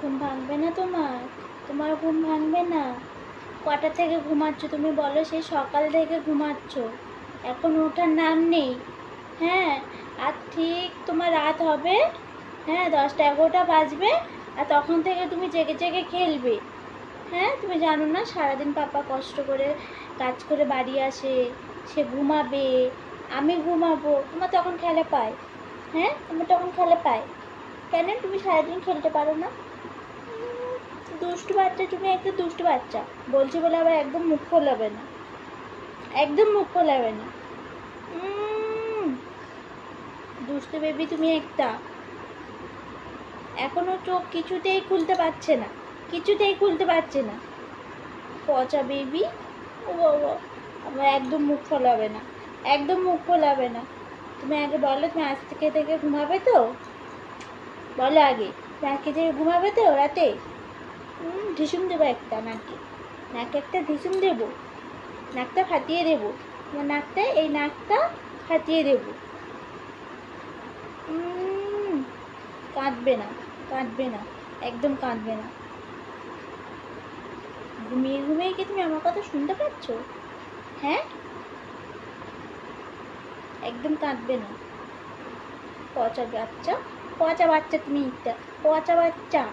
ঘুম ভাঙবে না তোমার? তোমার ঘুম ভাঙবে না? কটা থেকে ঘুমাচ্ছ তুমি বলো? সেই সকাল থেকে ঘুমাচ্ছ, এখন ওঠার নাম নেই। হ্যাঁ, আর ঠিক তোমার রাত হবে, হ্যাঁ 10টা 11টা বাজবে, আর তখন থেকে তুমি জেগে জেগে খেলবে। হ্যাঁ, তুমি জানো না সারাদিন পাপা কষ্ট করে কাজ করে বাড়ি আসে, সে ঘুমাবে, আমি ঘুমাবো, তোমার তখন খেলা পায়? হ্যাঁ, তোমার তখন খেলা পায় কেন? তুমি সারাদিন খেলতে পারো না? দুষ্টু বাচ্চা, তুমি একটা দুষ্টু বাচ্চা। বলছি বলে আবার একদম মুখ ফোলাবে না, একদম মুখ ফোলাবে না। দুষ্টু বেবি তুমি একটা। এখনো চোখ কিছুতেই খুলতে পারছে না, কিছুতেই খুলতে পারছে না। পচা বেবি। ও বাবা, আমার একদম মুখ ফোলাবে না, একদম মুখ ফোলাবে না। তুমি আগে বলো, তুমি আজ থেকে ঘুমাবে তো? বলো আগে, তুমি আজকে থেকে ঘুমাবে তো রাতে? ঢিসুম দেবো একটা নাকে, নাকে একটা ঢিসুম দেবো, নাকটা ফাটিয়ে দেবো, তোমার নাকটা, এই নাকটা ফাটিয়ে দেবো। কাঁদবে না, কাঁদবে না, একদম কাঁদবে না। ঘুমিয়ে ঘুমিয়ে কি তুমি আমার কথা শুনতে পাচ্ছ? হ্যাঁ, একদম কাঁদবে না। পচা বাচ্চা, পচা বাচ্চা তুমি একটা, পচা বাচ্চা।